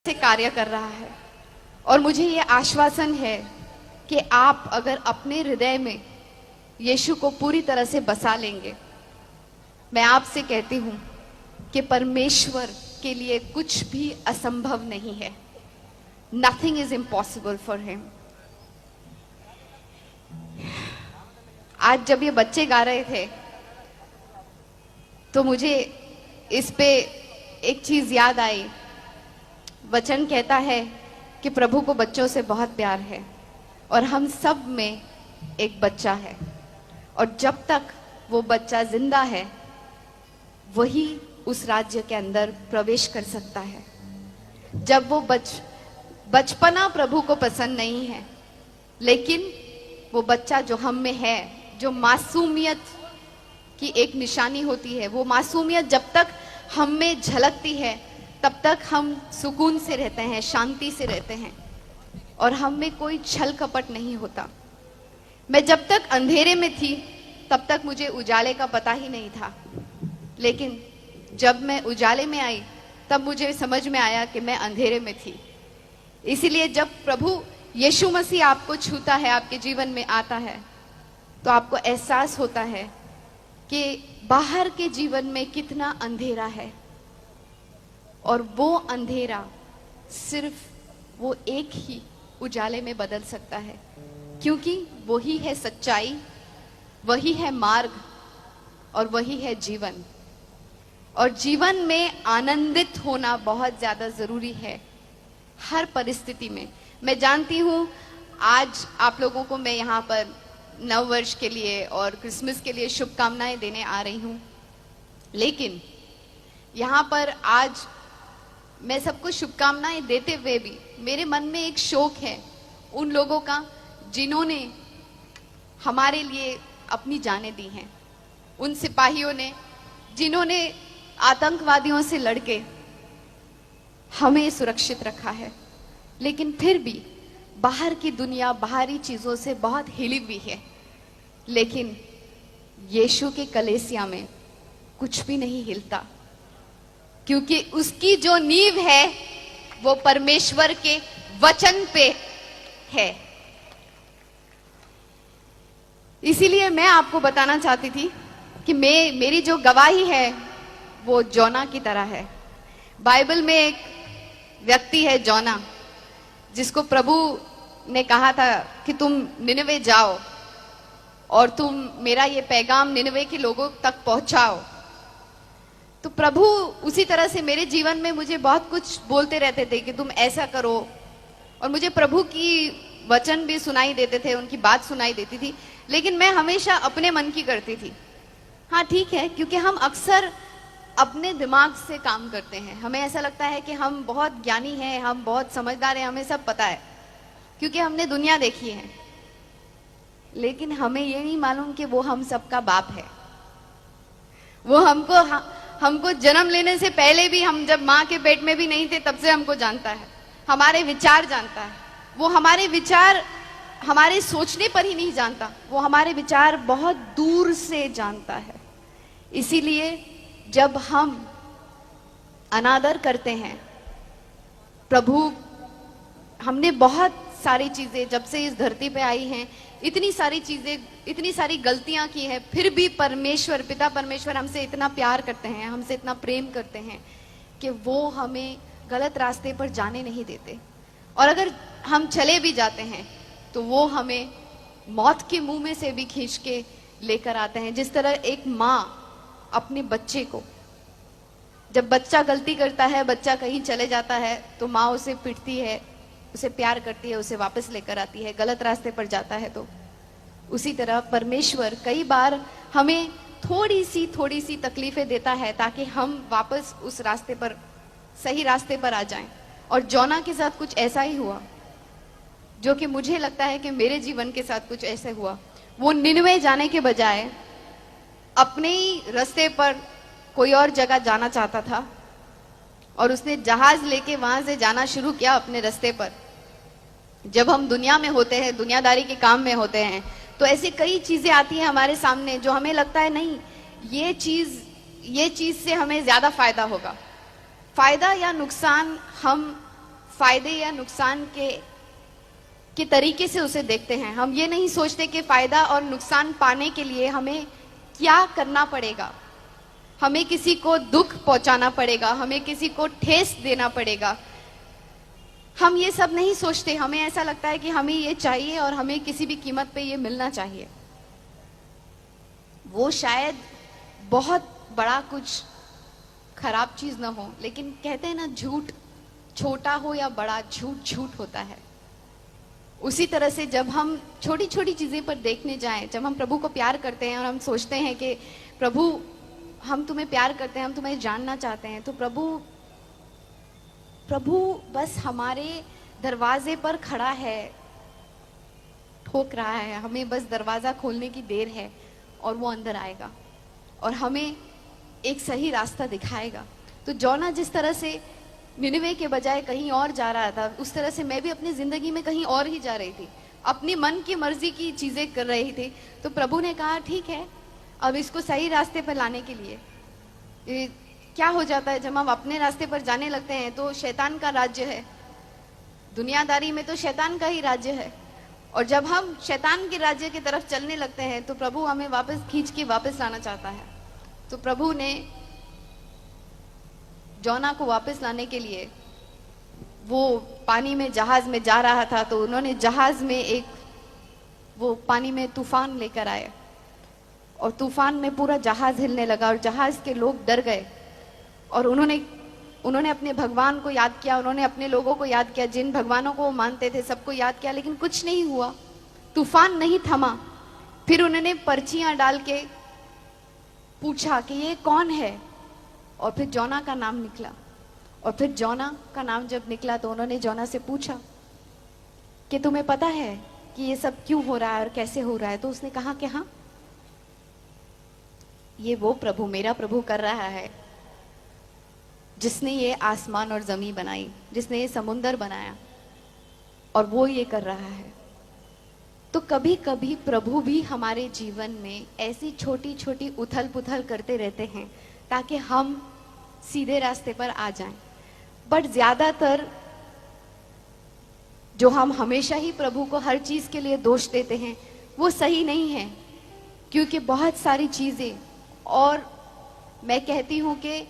से कार्य कर रहा है। और मुझे ये आश्वासन है कि आप अगर अपने हृदय में यीशु को पूरी तरह से बसा लेंगे, मैं आपसे कहती हूं कि परमेश्वर के लिए कुछ भी असंभव नहीं है। Nothing is impossible for him. आज जब ये बच्चे गा रहे थे तो मुझे इस पे एक चीज याद आई। वचन कहता है कि प्रभु को बच्चों से बहुत प्यार है और हम सब में एक बच्चा है, और जब तक वो बच्चा जिंदा है वही उस राज्य के अंदर प्रवेश कर सकता है। जब वो बचपना प्रभु को पसंद नहीं है, लेकिन वो बच्चा जो हम में है, जो मासूमियत की एक निशानी होती है, वो मासूमियत जब तक हम में झलकती है तब तक हम सुकून से रहते हैं, शांति से रहते हैं, और हम में कोई छल कपट नहीं होता। मैं जब तक अंधेरे में थी तब तक मुझे उजाले का पता ही नहीं था, लेकिन जब मैं उजाले में आई तब मुझे समझ में आया कि मैं अंधेरे में थी। इसीलिए जब प्रभु यीशु मसीह आपको छूता है, आपके जीवन में आता है, तो आपको एहसास होता है कि बाहर के जीवन में कितना अंधेरा है, और वो अंधेरा सिर्फ वो एक ही उजाले में बदल सकता है, क्योंकि वही है सच्चाई, वही है मार्ग, और वही है जीवन। और जीवन में आनंदित होना बहुत ज्यादा जरूरी है हर परिस्थिति में। मैं जानती हूं आज आप लोगों को मैं यहाँ पर नव वर्ष के लिए और क्रिसमस के लिए शुभकामनाएं देने आ रही हूं, लेकिन यहाँ पर आज मैं सबको शुभकामनाएं देते हुए भी मेरे मन में एक शोक है उन लोगों का जिन्होंने हमारे लिए अपनी जानें दी हैं, उन सिपाहियों ने जिन्होंने आतंकवादियों से लड़के हमें सुरक्षित रखा है, लेकिन फिर भी बाहर की दुनिया बाहरी चीजों से बहुत हिली हुई है, लेकिन यीशु के कलीसिया में कुछ भी नहीं हिलता, क्योंकि उसकी जो नींव है वो परमेश्वर के वचन पे है। इसीलिए मैं आपको बताना चाहती थी कि मेरी जो गवाही है वो जोना की तरह है। बाइबल में एक व्यक्ति है जोना, जिसको प्रभु ने कहा था कि तुम निनवे जाओ और तुम मेरा ये पैगाम निनवे के लोगों तक पहुंचाओ। तो प्रभु उसी तरह से मेरे जीवन में मुझे बहुत कुछ बोलते रहते थे कि तुम ऐसा करो, और मुझे प्रभु की वचन भी सुनाई देते थे, उनकी बात सुनाई देती थी, लेकिन मैं हमेशा अपने मन की करती थी। हाँ ठीक है, क्योंकि हम अक्सर अपने दिमाग से काम करते हैं। हमें ऐसा लगता है कि हम बहुत ज्ञानी हैं, हम बहुत समझदार हैं, हमें सब पता है, क्योंकि हमने दुनिया देखी है, लेकिन हमें ये नहीं मालूम कि वो हम सबका बाप है। वो हमको जन्म लेने से पहले भी, हम जब माँ के पेट में भी नहीं थे तब से हमको जानता है, हमारे विचार जानता है। वो हमारे विचार हमारे सोचने पर ही नहीं जानता, वो हमारे विचार बहुत दूर से जानता है। इसीलिए जब हम अनादर करते हैं प्रभु, हमने बहुत सारी चीजें जब से इस धरती पे आई हैं, इतनी सारी चीजें, इतनी सारी गलतियां की हैं, फिर भी परमेश्वर, पिता परमेश्वर हमसे इतना प्यार करते हैं, हमसे इतना प्रेम करते हैं कि वो हमें गलत रास्ते पर जाने नहीं देते। और अगर हम चले भी जाते हैं तो वो हमें मौत के मुंह में से भी खींच के लेकर आते हैं। जिस तरह एक माँ अपने बच्चे को, जब बच्चा गलती करता है, बच्चा कहीं चले जाता है, तो माँ उसे पीटती है, उसे प्यार करती है, उसे वापस लेकर आती है, गलत रास्ते पर जाता है तो। उसी तरह परमेश्वर कई बार हमें थोड़ी सी तकलीफें देता है ताकि हम वापस उस रास्ते पर, सही रास्ते पर आ जाएं। और जोना के साथ कुछ ऐसा ही हुआ, जो कि मुझे लगता है कि मेरे जीवन के साथ कुछ ऐसे हुआ। वो निनवे जाने के बजाय अपने ही रास्ते पर कोई और जगह जाना चाहता था, और उसने जहाज लेके वहां से जाना शुरू किया अपने रास्ते पर। जब हम दुनिया में होते हैं, दुनियादारी के काम में होते हैं, तो ऐसी कई चीजें आती हैं हमारे सामने जो हमें लगता है नहीं, ये चीज से हमें ज्यादा फायदा होगा। फायदा या नुकसान हम फायदे या नुकसान के तरीके से उसे देखते हैं। हम ये नहीं सोचते कि फायदा और नुकसान पाने के लिए हमें क्या करना पड़ेगा, हमें किसी को दुख पहुंचाना पड़ेगा, हमें किसी को ठेस देना पड़ेगा। हम ये सब नहीं सोचते। हमें ऐसा लगता है कि हमें ये चाहिए और हमें किसी भी कीमत पे ये मिलना चाहिए। वो शायद बहुत बड़ा कुछ खराब चीज ना हो, लेकिन कहते हैं ना, झूठ छोटा हो या बड़ा, झूठ झूठ होता है। उसी तरह से जब हम छोटी छोटी चीजें पर देखने जाएं, जब हम प्रभु को प्यार करते हैं और हम सोचते हैं कि प्रभु हम तुम्हें प्यार करते हैं, हम तुम्हें जानना चाहते हैं, तो प्रभु बस हमारे दरवाजे पर खड़ा है, ठोक रहा है। हमें बस दरवाजा खोलने की देर है और वो अंदर आएगा और हमें एक सही रास्ता दिखाएगा। तो जोना जिस तरह से निनिवे के बजाय कहीं और जा रहा था, उस तरह से मैं भी अपनी जिंदगी में कहीं और ही जा रही थी, अपनी मन की मर्जी की चीजें कर रही थी। तो प्रभु ने कहा ठीक है, अब इसको सही रास्ते पर लाने के लिए क्या हो जाता है, जब हम अपने रास्ते पर जाने लगते हैं तो शैतान का राज्य है, दुनियादारी में तो शैतान का ही राज्य है। और जब हम शैतान के राज्य की तरफ चलने लगते हैं तो प्रभु हमें वापस खींच के वापस लाना चाहता है। तो प्रभु ने जोना को वापस लाने के लिए, वो पानी में जहाज में जा रहा था, तो उन्होंने जहाज में वो पानी में तूफान लेकर आए और तूफान में पूरा जहाज हिलने लगा और जहाज के लोग डर गए और उन्होंने अपने भगवान को याद किया, उन्होंने अपने लोगों को याद किया, जिन भगवानों को वो मानते थे सबको याद किया, लेकिन कुछ नहीं हुआ, तूफान नहीं थमा। फिर उन्होंने पर्चियां डाल के पूछा कि ये कौन है, और फिर जोना का नाम निकला। और फिर जोना का नाम जब निकला तो उन्होंने जोना से पूछा कि तुम्हें पता है कि ये सब क्यों हो रहा है और कैसे हो रहा है। तो उसने कहा कि हाँ, ये वो प्रभु, मेरा प्रभु कर रहा है जिसने ये आसमान और जमीन बनाई, जिसने ये समुंदर बनाया, और वो ये कर रहा है। तो कभी कभी प्रभु भी हमारे जीवन में ऐसी छोटी छोटी उथल पुथल करते रहते हैं ताकि हम सीधे रास्ते पर आ जाएं। बट ज्यादातर जो हम हमेशा ही प्रभु को हर चीज के लिए दोष देते हैं वो सही नहीं है, क्योंकि बहुत सारी चीजें, और मैं कहती हूं कि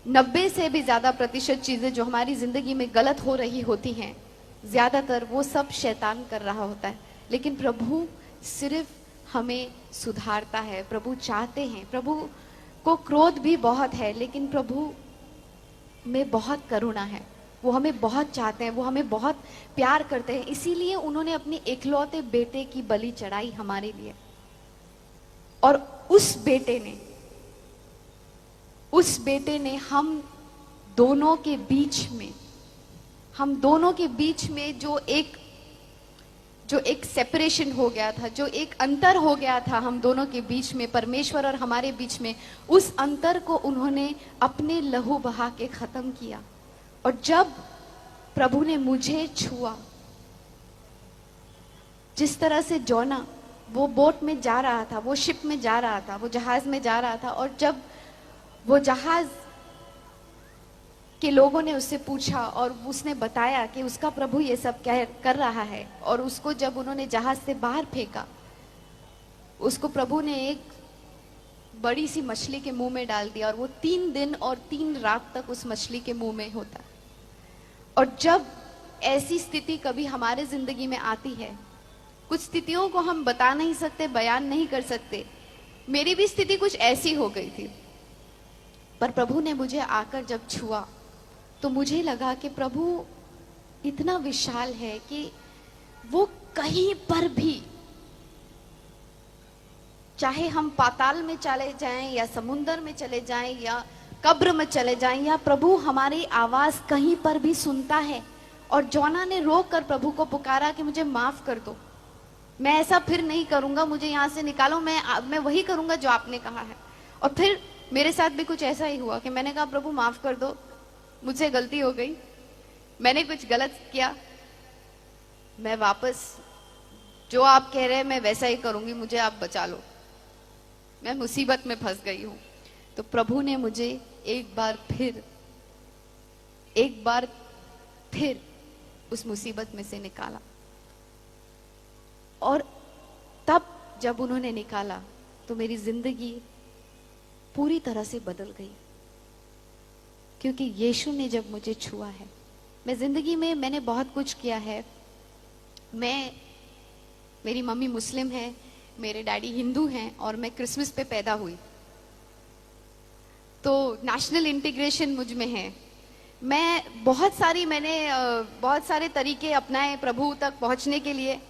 90 से भी ज्यादा प्रतिशत चीजें जो हमारी जिंदगी में गलत हो रही होती हैं, ज्यादातर वो सब शैतान कर रहा होता है। लेकिन प्रभु सिर्फ हमें सुधारता है। प्रभु चाहते हैं, प्रभु को क्रोध भी बहुत है, लेकिन प्रभु में बहुत करुणा है। वो हमें बहुत चाहते हैं, वो हमें बहुत प्यार करते हैं, इसीलिए उन्होंने अपने इकलौते बेटे की बलि चढ़ाई हमारे लिए। और उस बेटे ने हम दोनों के बीच में जो एक सेपरेशन हो गया था, जो एक अंतर हो गया था हम दोनों के बीच में, परमेश्वर और हमारे बीच में, उस अंतर को उन्होंने अपने लहू बहा के खत्म किया। और जब प्रभु ने मुझे छुआ, जिस तरह से जोना वो बोट में जा रहा था, वो शिप में जा रहा था, वो जहाज में जा रहा था, और जब वो जहाज के लोगों ने उससे पूछा और उसने बताया कि उसका प्रभु ये सब कर रहा है, और उसको जब उन्होंने जहाज से बाहर फेंका, उसको प्रभु ने एक बड़ी सी मछली के मुंह में डाल दिया, और वो 3 दिन और 3 रात तक उस मछली के मुंह में होता। और जब ऐसी स्थिति कभी हमारे जिंदगी में आती है, कुछ स्थितियों को हम बता नहीं सकते, बयान नहीं कर सकते। मेरी भी स्थिति कुछ ऐसी हो गई थी, पर प्रभु ने मुझे आकर जब छुआ तो मुझे लगा कि प्रभु इतना विशाल है कि वो कहीं पर भी, चाहे हम पाताल में चले जाएं या समुंदर में चले जाएं या कब्र में चले जाएं, या प्रभु हमारी आवाज कहीं पर भी सुनता है। और जोना ने रोक कर प्रभु को पुकारा कि मुझे माफ कर दो, मैं ऐसा फिर नहीं करूंगा, मुझे यहां से निकालो, मैं वही करूंगा जो आपने कहा है। और फिर मेरे साथ भी कुछ ऐसा ही हुआ कि मैंने कहा प्रभु माफ कर दो, मुझसे गलती हो गई, मैंने कुछ गलत किया, मैं वापस जो आप कह रहे हैं मैं वैसा ही करूंगी, मुझे आप बचा लो, मैं मुसीबत में फंस गई हूं। तो प्रभु ने मुझे एक बार फिर उस मुसीबत में से निकाला। और तब जब उन्होंने निकाला तो मेरी जिंदगी पूरी तरह से बदल गई, क्योंकि यीशु ने जब मुझे छुआ है। मैं जिंदगी में मैंने बहुत कुछ किया है। मेरी मम्मी मुस्लिम है, मेरे डैडी हिंदू हैं, और मैं क्रिसमस पे पैदा हुई, तो नेशनल इंटीग्रेशन मुझ में है। मैंने बहुत सारे तरीके अपनाए प्रभु तक पहुंचने के लिए,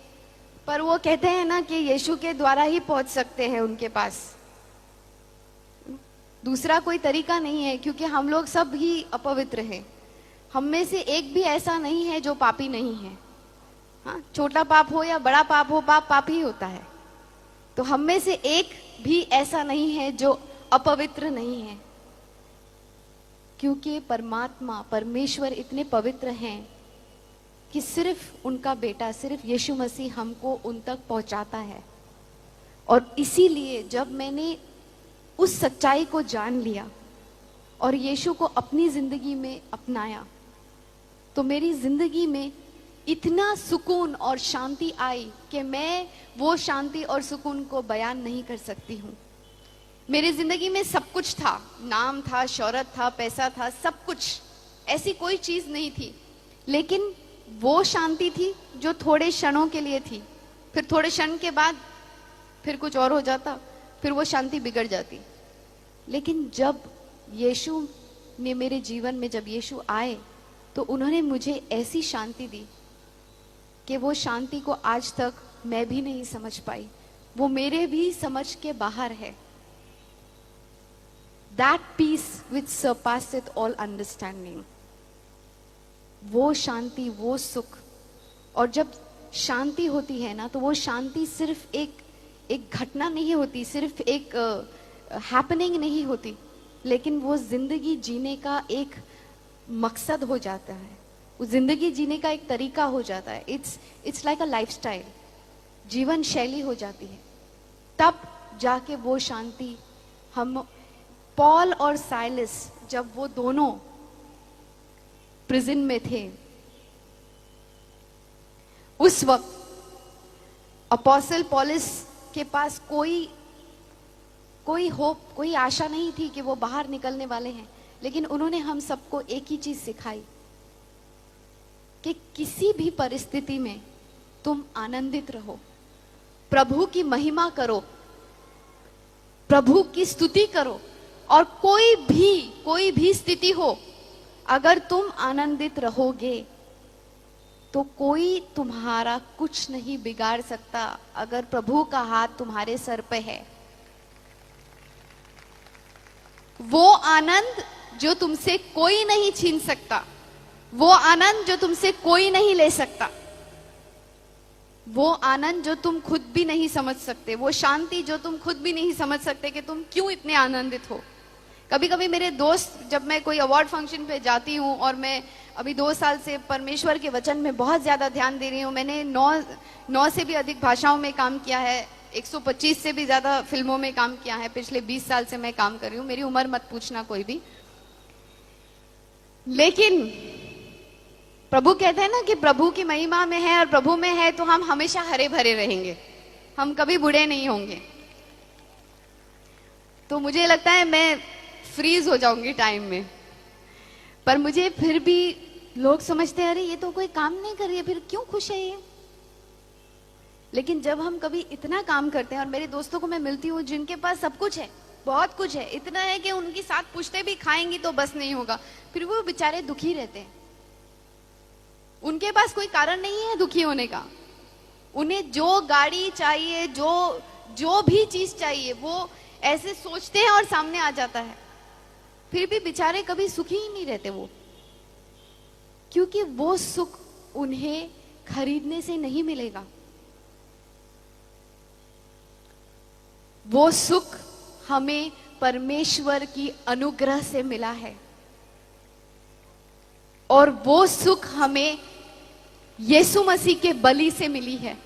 पर वो कहते हैं ना कि यीशु के द्वारा ही पहुंच सकते हैं उनके पास, दूसरा कोई तरीका नहीं है, क्योंकि हम लोग सब ही अपवित्र हैं। हम में से एक भी ऐसा नहीं है जो पापी नहीं है। हाँ, छोटा पाप हो या बड़ा पाप हो, पाप ही होता है। तो हम में से एक भी ऐसा नहीं है जो अपवित्र नहीं है, क्योंकि परमेश्वर इतने पवित्र हैं कि सिर्फ उनका बेटा, सिर्फ यीशु मसीह हमको उन तक पहुंचाता है। और इसीलिए जब मैंने उस सच्चाई को जान लिया और यीशु को अपनी जिंदगी में अपनाया, तो मेरी जिंदगी में इतना सुकून और शांति आई कि मैं वो शांति और सुकून को बयान नहीं कर सकती हूँ। मेरी जिंदगी में सब कुछ था, नाम था, शौहरत था, पैसा था, सब कुछ, ऐसी कोई चीज नहीं थी, लेकिन वो शांति थी जो थोड़े क्षणों के लिए थी। फिर थोड़े क्षण के बाद फिर कुछ और हो जाता, फिर वो शांति बिगड़ जाती। लेकिन जब यीशु ने मेरे जीवन में, जब यीशु आए, तो उन्होंने मुझे ऐसी शांति दी कि वो शांति को आज तक मैं भी नहीं समझ पाई, वो मेरे भी समझ के बाहर है। That peace which surpasseth all understanding, वो शांति, वो सुख। और जब शांति होती है ना, तो वो शांति सिर्फ एक घटना नहीं होती, सिर्फ एक हैपनिंग नहीं होती, लेकिन वो जिंदगी जीने का एक मकसद हो जाता है, वो जिंदगी जीने का एक तरीका हो जाता है। इट्स लाइक अ लाइफस्टाइल, जीवन शैली हो जाती है। तब जाके वो शांति हम, पॉल और साइलस, जब वो दोनों प्रिजन में थे, उस वक्त अपोस्टल पॉलस के पास कोई होप, कोई आशा नहीं थी कि वो बाहर निकलने वाले हैं, लेकिन उन्होंने हम सबको एक ही चीज सिखाई कि किसी भी परिस्थिति में तुम आनंदित रहो, प्रभु की महिमा करो, प्रभु की स्तुति करो, और कोई भी स्थिति हो, अगर तुम आनंदित रहोगे तो कोई तुम्हारा कुछ नहीं बिगाड़ सकता, अगर प्रभु का हाथ तुम्हारे सर पे है। वो आनंद जो तुमसे कोई नहीं छीन सकता, वो आनंद जो तुमसे कोई नहीं ले सकता, वो आनंद जो तुम खुद भी नहीं समझ सकते, वो शांति जो तुम खुद भी नहीं समझ सकते कि तुम क्यों इतने आनंदित हो। कभी कभी मेरे दोस्त, जब मैं कोई अवार्ड फंक्शन पे जाती हूँ, और मैं अभी 2 साल से परमेश्वर के वचन में बहुत ज्यादा ध्यान दे रही हूँ, मैंने 9 से भी अधिक भाषाओं में काम किया है, 125 से भी ज्यादा फिल्मों में काम किया है, पिछले 20 साल से मैं काम कर रही हूँ, मेरी उम्र मत पूछना कोई भी। लेकिन प्रभु कहते हैं ना कि प्रभु की महिमा में है और प्रभु में है तो हम हमेशा हरे भरे रहेंगे, हम कभी बूढ़े नहीं होंगे। तो मुझे लगता है मैं फ्रीज हो जाऊंगी टाइम में, पर मुझे फिर भी लोग समझते हैं अरे ये तो कोई काम नहीं कर रही है, फिर क्यों खुश है ये। लेकिन जब हम कभी इतना काम करते हैं, और मेरे दोस्तों को मैं मिलती हूँ जिनके पास सब कुछ है, बहुत कुछ है, इतना है कि उनकी साथ पूछते भी खाएंगी तो बस नहीं होगा, फिर वो बेचारे दुखी रहते हैं। उनके पास कोई कारण नहीं है दुखी होने का, उन्हें जो गाड़ी चाहिए, जो भी चीज चाहिए, वो ऐसे सोचते हैं और सामने आ जाता है, फिर भी बेचारे कभी सुखी ही नहीं रहते वो, क्योंकि वो सुख उन्हें खरीदने से नहीं मिलेगा। वो सुख हमें परमेश्वर की अनुग्रह से मिला है, और वो सुख हमें यीशु मसीह के बलि से मिली है।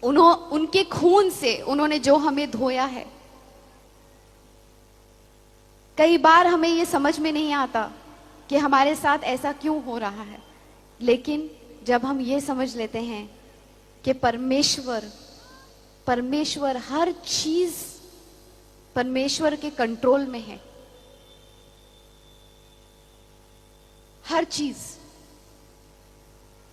उनके खून से उन्होंने जो हमें धोया है। कई बार हमें ये समझ में नहीं आता कि हमारे साथ ऐसा क्यों हो रहा है। लेकिन जब हम ये समझ लेते हैं कि परमेश्वर हर चीज परमेश्वर के कंट्रोल में है, हर चीज,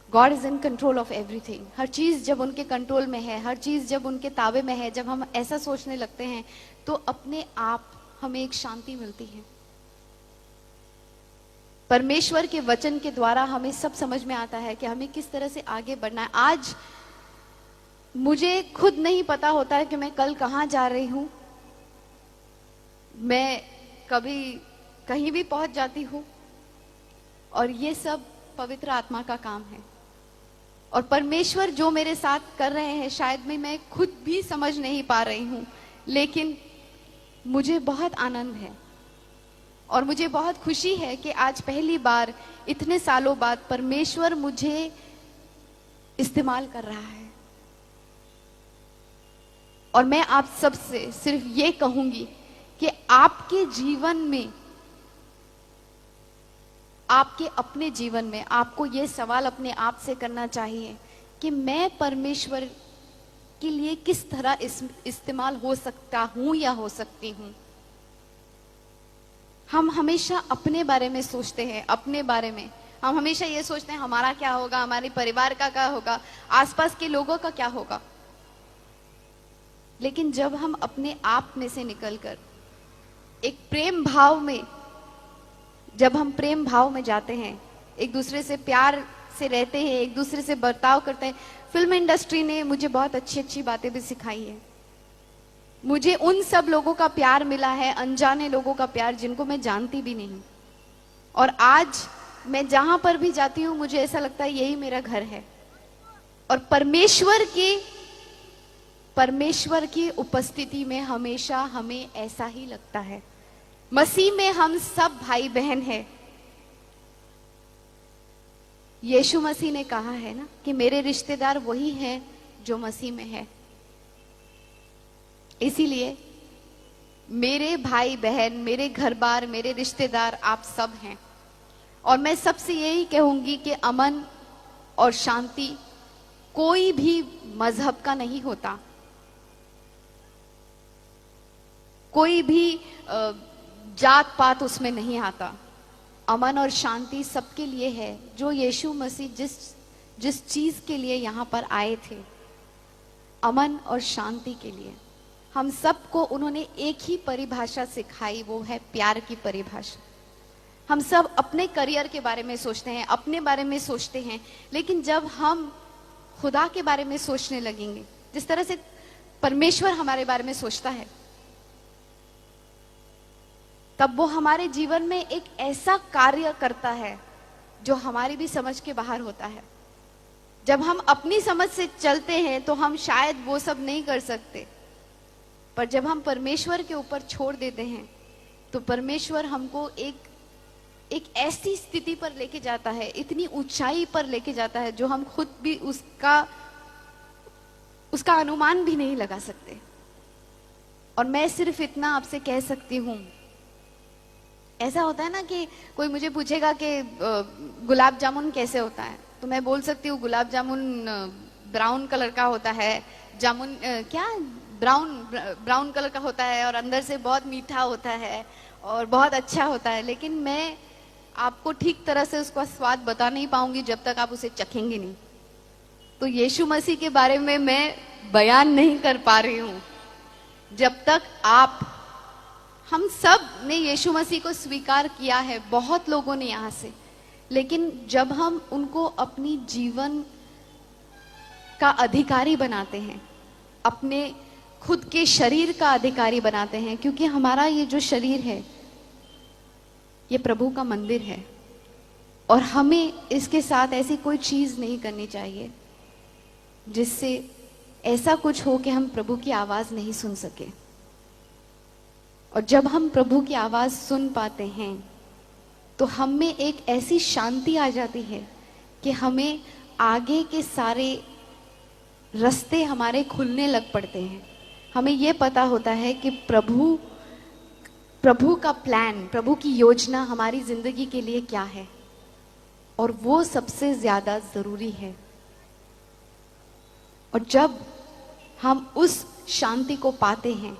God is in control of everything. हर चीज जब उनके कंट्रोल में है, हर चीज जब उनके ताबे में है, जब हम ऐसा सोचने लगते हैं तो अपने आप हमें एक शांति मिलती है। परमेश्वर के वचन के द्वारा हमें सब समझ में आता है कि हमें किस तरह से आगे बढ़ना है। आज मुझे खुद नहीं पता होता है कि मैं कल कहां जा रही हूं। मैं कभी कहीं भी पहुंच जाती हूं और ये सब पवित्र आत्मा का काम है। और परमेश्वर जो मेरे साथ कर रहे हैं शायद मैं खुद भी समझ नहीं पा रही हूं, लेकिन मुझे बहुत आनंद है और मुझे बहुत खुशी है कि आज पहली बार इतने सालों बाद परमेश्वर मुझे इस्तेमाल कर रहा है। और मैं आप सबसे सिर्फ ये कहूंगी कि आपके जीवन में, आपके अपने जीवन में आपको ये सवाल अपने आप से करना चाहिए कि मैं परमेश्वर के लिए किस तरह इस्तेमाल हो सकता हूं या हो सकती हूं। हम हमेशा अपने बारे में सोचते हैं, अपने बारे में हम हमेशा ये सोचते हैं हमारा क्या होगा, हमारे परिवार का क्या होगा, आसपास के लोगों का क्या होगा। लेकिन जब हम अपने आप में से निकलकर एक प्रेम भाव में, जब हम प्रेम भाव में जाते हैं, एक दूसरे से प्यार से रहते हैं, एक दूसरे से बर्ताव करते हैं। फिल्म इंडस्ट्री ने मुझे बहुत अच्छी अच्छी बातें भी सिखाई है। मुझे उन सब लोगों का प्यार मिला है, अनजाने लोगों का प्यार जिनको मैं जानती भी नहीं। और आज मैं जहां पर भी जाती हूं मुझे ऐसा लगता है यही मेरा घर है। और परमेश्वर की उपस्थिति में हमेशा हमें ऐसा ही लगता है। मसीह में हम सब भाई बहन हैं। यीशु मसीह ने कहा है ना कि मेरे रिश्तेदार वही हैं जो मसीह में है। इसीलिए मेरे भाई बहन, मेरे घर बार, मेरे रिश्तेदार आप सब हैं। और मैं सबसे यही कहूंगी कि अमन और शांति कोई भी मजहब का नहीं होता, कोई भी जात पात उसमें नहीं आता। अमन और शांति सबके लिए है, जो यीशु मसीह जिस चीज के लिए यहां पर आए थे, अमन और शांति के लिए। हम सबको उन्होंने एक ही परिभाषा सिखाई, वो है प्यार की परिभाषा। हम सब अपने करियर के बारे में सोचते हैं, अपने बारे में सोचते हैं, लेकिन जब हम खुदा के बारे में सोचने लगेंगे, जिस तरह से परमेश्वर हमारे बारे में सोचता है, तब वो हमारे जीवन में एक ऐसा कार्य करता है जो हमारी भी समझ के बाहर होता है। जब हम अपनी समझ से चलते हैं तो हम शायद वो सब नहीं कर सकते, पर जब हम परमेश्वर के ऊपर छोड़ देते हैं तो परमेश्वर हमको एक ऐसी स्थिति पर लेके जाता है, इतनी ऊंचाई पर लेके जाता है जो हम खुद भी उसका अनुमान भी नहीं लगा सकते। और मैं सिर्फ इतना आपसे कह सकती हूं, ऐसा होता है ना कि कोई मुझे पूछेगा कि गुलाब जामुन कैसे होता है, तो मैं बोल सकती हूँ गुलाब जामुन ब्राउन कलर का होता है, जामुन क्या ब्राउन कलर का होता है और अंदर से बहुत मीठा होता है और बहुत अच्छा होता है। लेकिन मैं आपको ठीक तरह से उसका स्वाद बता नहीं पाऊंगी जब तक आप उसे चखेंगे नहीं। तो यीशु मसीह के बारे में मैं बयान नहीं कर पा रही हूं जब तक हम सब ने यीशु मसीह को स्वीकार किया है, बहुत लोगों ने यहां से, लेकिन जब हम उनको अपनी जीवन का अधिकारी बनाते हैं, अपने खुद के शरीर का अधिकारी बनाते हैं, क्योंकि हमारा ये जो शरीर है ये प्रभु का मंदिर है और हमें इसके साथ ऐसी कोई चीज नहीं करनी चाहिए जिससे ऐसा कुछ हो कि हम प्रभु की आवाज नहीं सुन सके। और जब हम प्रभु की आवाज सुन पाते हैं तो हम में एक ऐसी शांति आ जाती है कि हमें आगे के सारे रास्ते हमारे खुलने लग पड़ते हैं। हमें यह पता होता है कि प्रभु प्रभु का प्लान, प्रभु की योजना हमारी जिंदगी के लिए क्या है, और वो सबसे ज्यादा जरूरी है। और जब हम उस शांति को पाते हैं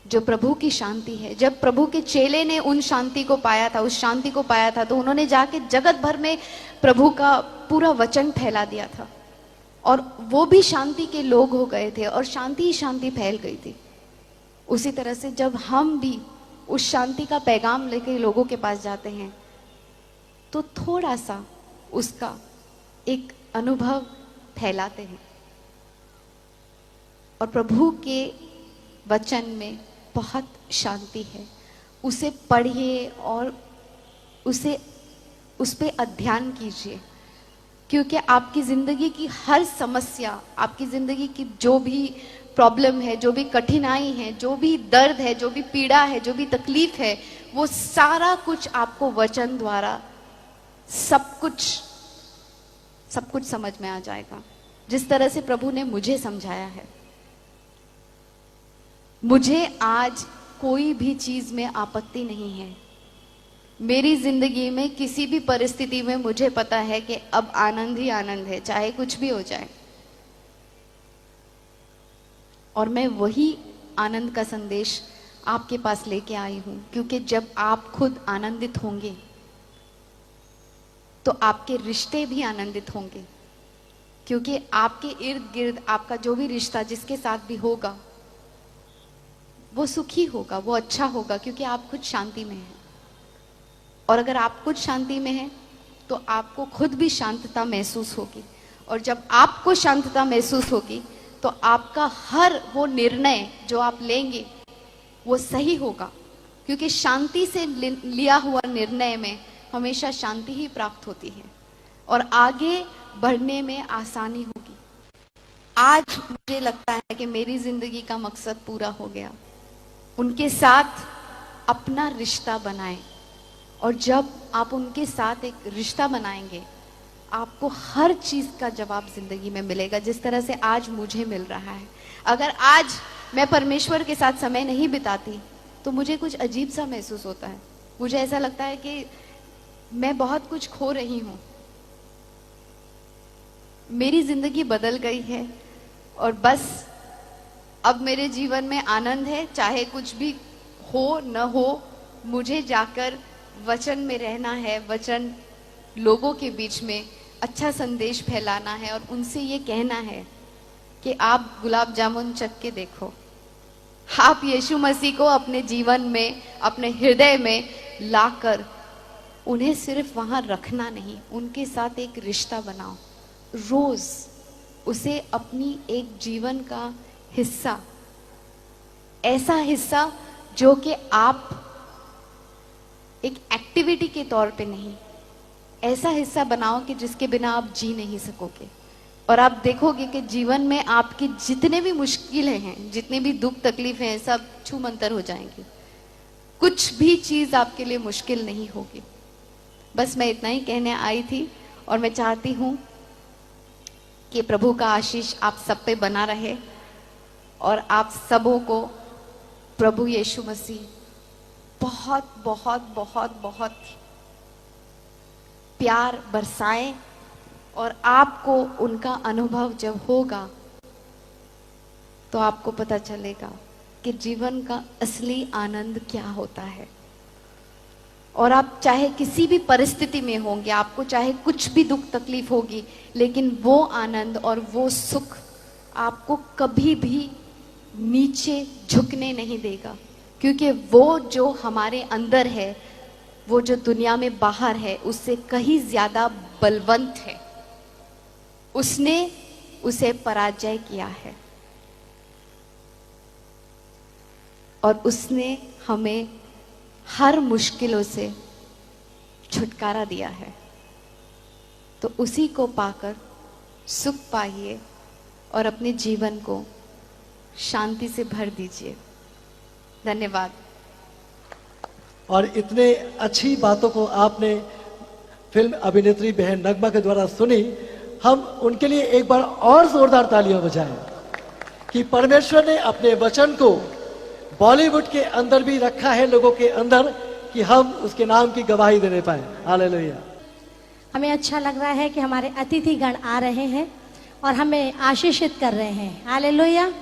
जो प्रभु की शांति है, जब प्रभु के चेले ने उन शांति को पाया था, उस शांति को पाया था, तो उन्होंने जाके जगत भर में प्रभु का पूरा वचन फैला दिया था, और वो भी शांति के लोग हो गए थे, और शांति ही शांति फैल गई थी। उसी तरह से जब हम भी उस शांति का पैगाम लेकर लोगों के पास जाते हैं, तो थोड़ा सा उसका एक अनुभव फैलाते हैं। और प्रभु के वचन में बहुत शांति है, उसे पढ़िए और उस पे अध्ययन कीजिए, क्योंकि आपकी जिंदगी की हर समस्या, आपकी जिंदगी की जो भी प्रॉब्लम है, जो भी कठिनाई है, जो भी दर्द है, जो भी पीड़ा है, जो भी तकलीफ है, वो सारा कुछ आपको वचन द्वारा सब कुछ समझ में आ जाएगा, जिस तरह से प्रभु ने मुझे समझाया है। मुझे आज कोई भी चीज में आपत्ति नहीं है। मेरी जिंदगी में किसी भी परिस्थिति में मुझे पता है कि अब आनंद ही आनंद है, चाहे कुछ भी हो जाए। और मैं वही आनंद का संदेश आपके पास लेके आई हूं, क्योंकि जब आप खुद आनंदित होंगे तो आपके रिश्ते भी आनंदित होंगे, क्योंकि आपके इर्द गिर्द आपका जो भी रिश्ता जिसके साथ भी होगा वो सुखी होगा, वो अच्छा होगा, क्योंकि आप खुद शांति में हैं। और अगर आप खुद शांति में हैं तो आपको खुद भी शांतता महसूस होगी, और जब आपको शांतता महसूस होगी तो आपका हर वो निर्णय जो आप लेंगे वो सही होगा, क्योंकि शांति से लिया हुआ निर्णय में हमेशा शांति ही प्राप्त होती है और आगे बढ़ने में आसानी होगी। आज मुझे लगता है कि मेरी जिंदगी का मकसद पूरा हो गया। उनके साथ अपना रिश्ता बनाएं, और जब आप उनके साथ एक रिश्ता बनाएंगे आपको हर चीज का जवाब जिंदगी में मिलेगा, जिस तरह से आज मुझे मिल रहा है। अगर आज मैं परमेश्वर के साथ समय नहीं बिताती तो मुझे कुछ अजीब सा महसूस होता है। मुझे ऐसा लगता है कि मैं बहुत कुछ खो रही हूं। मेरी जिंदगी बदल गई है और बस अब मेरे जीवन में आनंद है, चाहे कुछ भी हो न हो। मुझे जाकर वचन में रहना है, वचन लोगों के बीच में अच्छा संदेश फैलाना है और उनसे ये कहना है कि आप गुलाब जामुन चख के देखो, आप यीशु मसीह को अपने जीवन में, अपने हृदय में लाकर उन्हें सिर्फ वहां रखना नहीं, उनके साथ एक रिश्ता बनाओ। रोज उसे अपनी एक जीवन का हिस्सा, ऐसा हिस्सा जो कि आप एक एक्टिविटी के तौर पे नहीं, ऐसा हिस्सा बनाओ कि जिसके बिना आप जी नहीं सकोगे। और आप देखोगे कि जीवन में आपके जितने भी मुश्किलें हैं, जितने भी दुख तकलीफें हैं, सब छूमंतर हो जाएंगी। कुछ भी चीज आपके लिए मुश्किल नहीं होगी। बस मैं इतना ही कहने आई थी, और मैं चाहती हूं कि प्रभु का आशीष आप सब पे बना रहे और आप सबों को प्रभु यीशु मसीह बहुत बहुत बहुत बहुत प्यार बरसाए, और आपको उनका अनुभव जब होगा तो आपको पता चलेगा कि जीवन का असली आनंद क्या होता है। और आप चाहे किसी भी परिस्थिति में होंगे, आपको चाहे कुछ भी दुख तकलीफ होगी, लेकिन वो आनंद और वो सुख आपको कभी भी नीचे झुकने नहीं देगा, क्योंकि वो जो हमारे अंदर है, वो जो दुनिया में बाहर है, उससे कहीं ज्यादा बलवंत है। उसने उसे पराजय किया है और उसने हमें हर मुश्किलों से छुटकारा दिया है। तो उसी को पाकर सुख पाइए और अपने जीवन को शांति से भर दीजिए। धन्यवाद। और इतने अच्छी बातों को आपने फिल्म अभिनेत्री बहन नगमा के द्वारा सुनी। हम उनके लिए एक बार और जोरदार तालियां बजाएं कि परमेश्वर ने अपने वचन को बॉलीवुड के अंदर भी रखा है लोगों के अंदर कि हम उसके नाम की गवाही देने पाए। हालेलुया। हमें अच्छा लग रहा है कि हमारे अतिथिगण आ रहे हैं और हमें आशीषित कर रहे हैं। हालेलुया।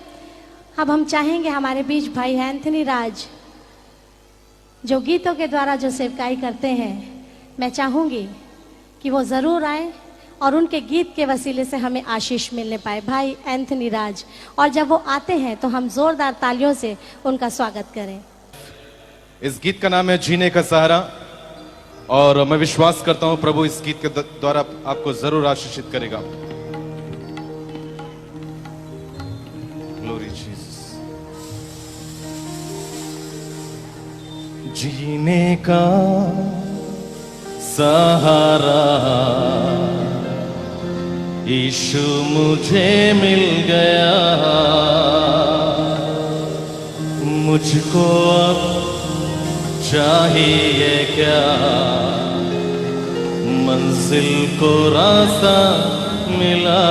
अब हम चाहेंगे हमारे बीच भाई एंथनी राज जो गीतों के द्वारा जो सेवकाई करते हैं, मैं चाहूंगी कि वो जरूर आए और उनके गीत के वसीले से हमें आशीष मिलने पाए। भाई एंथनी राज, और जब वो आते हैं तो हम जोरदार तालियों से उनका स्वागत करें। इस गीत का नाम है जीने का सहारा, और मैं विश्वास करता हूं प्रभु इस गीत के द्वारा आपको जरूर आशीषित करेगा। Glory Jesus. जीने का सहारा यीशु मुझे मिल गया, मुझको अब चाहिए क्या, मंजिल को रास्ता मिला।